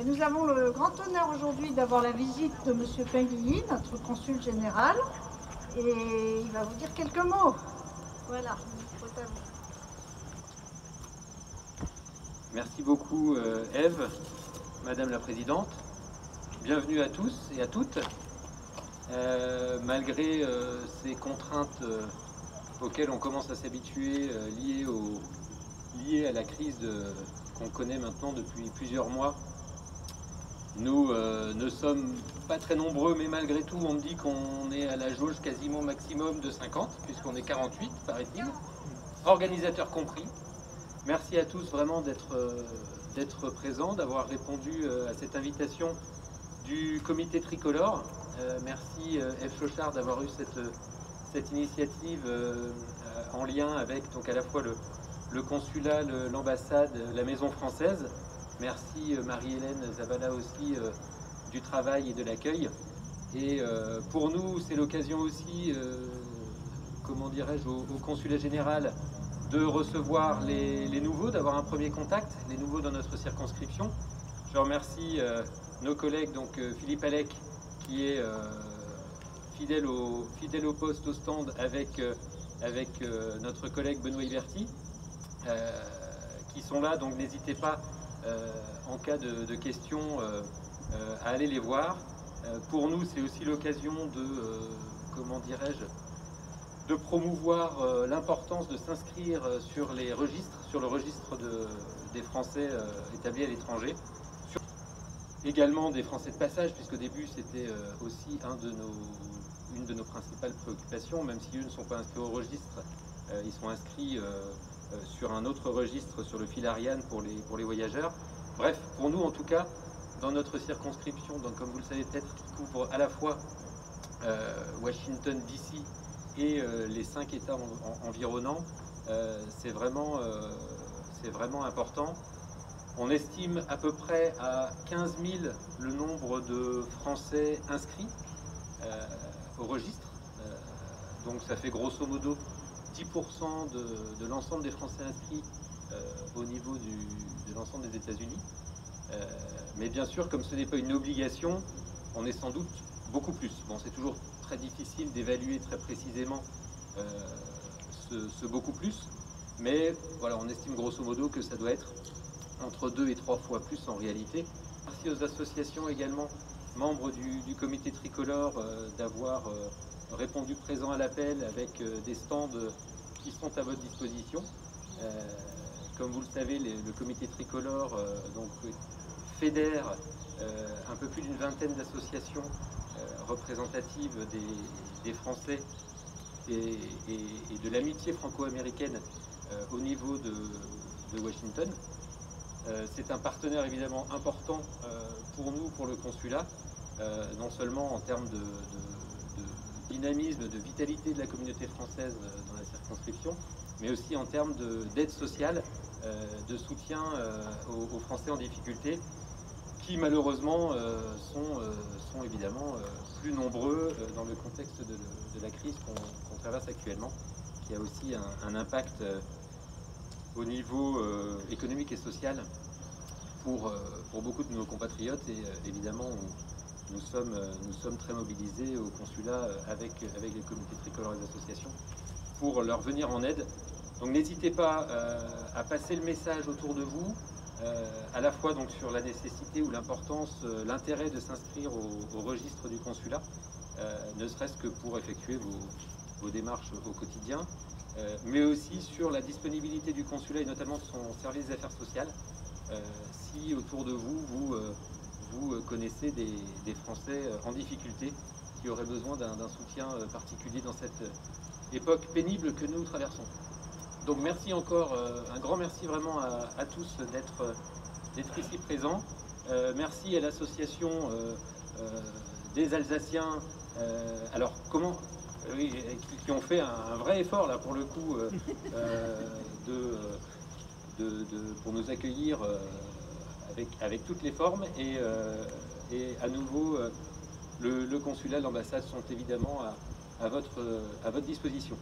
Nous avons le grand honneur aujourd'hui d'avoir la visite de M. Pinguilly, notre consul général, et il va vous dire quelques mots. Voilà, c'est à vous. Merci beaucoup Ève, Madame la Présidente. Bienvenue à tous et à toutes. Malgré ces contraintes auxquelles on commence à s'habituer liées à la crise qu'on connaît maintenant depuis plusieurs mois, nous ne sommes pas très nombreux, mais malgré tout, on me dit qu'on est à la jauge quasiment maximum de 50, puisqu'on est 48, paraît-il, organisateurs compris. Merci à tous vraiment d'être présents, d'avoir répondu à cette invitation du comité tricolore. Merci Ève Chauchard d'avoir eu cette initiative en lien avec donc à la fois le consulat, l'ambassade, la maison française. Merci Marie-Hélène Zavala aussi du travail et de l'accueil. Et pour nous, c'est l'occasion aussi, comment dirais-je, au consulat général de recevoir les nouveaux, d'avoir un premier contact, les nouveaux dans notre circonscription. Je remercie nos collègues, donc Philippe Allec, qui est fidèle au poste, au stand, avec notre collègue Benoît Iberti, qui sont là, donc n'hésitez pas, en cas de questions, à aller les voir. Pour nous, c'est aussi l'occasion de, comment dirais-je, de promouvoir l'importance de s'inscrire sur les registres, sur le registre des Français établis à l'étranger. Également des Français de passage, puisqu'au début c'était aussi une de nos principales préoccupations, même si eux ne sont pas inscrits au registre, ils sont inscrits sur un autre registre, sur le fil Ariane pour les voyageurs. Bref, pour nous en tout cas, dans notre circonscription, donc comme vous le savez peut-être, qui couvre à la fois Washington DC et les 5 États environnants, c'est vraiment important. On estime à peu près à 15 000 le nombre de Français inscrits au registre. Donc ça fait grosso modo 10% de l'ensemble des Français inscrits au niveau de l'ensemble des États-Unis. Mais bien sûr, comme ce n'est pas une obligation, on est sans doute beaucoup plus. Bon, c'est toujours très difficile d'évaluer très précisément ce beaucoup plus, mais voilà, on estime grosso modo que ça doit être entre 2 et 3 fois plus en réalité. Merci aux associations également, membres du comité tricolore, d'avoir répondu présent à l'appel avec des stands qui sont à votre disposition. Comme vous le savez, le comité tricolore donc, fédère un peu plus d'une vingtaine d'associations représentatives des Français et de l'amitié franco-américaine au niveau de Washington. C'est un partenaire évidemment important pour nous, pour le consulat, non seulement en termes de dynamisme, de vitalité de la communauté française dans la circonscription, mais aussi en termes d'aide sociale, de soutien aux Français en difficulté, qui malheureusement sont évidemment plus nombreux dans le contexte de la crise qu'on traverse actuellement, qui a aussi un impact au niveau économique et social pour beaucoup de nos compatriotes. Et évidemment, nous sommes très mobilisés au consulat avec les comités tricolores et les associations pour leur venir en aide. Donc n'hésitez pas à passer le message autour de vous, à la fois donc sur la nécessité ou l'importance, l'intérêt de s'inscrire au registre du consulat, ne serait-ce que pour effectuer vos démarches au quotidien, mais aussi sur la disponibilité du consulat et notamment de son service des affaires sociales. Si autour de vous, vous connaissez des Français en difficulté qui auraient besoin d'un soutien particulier dans cette époque pénible que nous traversons. Donc merci encore, un grand merci vraiment à tous d'être ici présents. Merci à l'association des Alsaciens, alors comment, oui, qui ont fait un vrai effort là pour le coup pour nous accueillir avec toutes les formes et à nouveau le consulat, l'ambassade sont évidemment à votre disposition.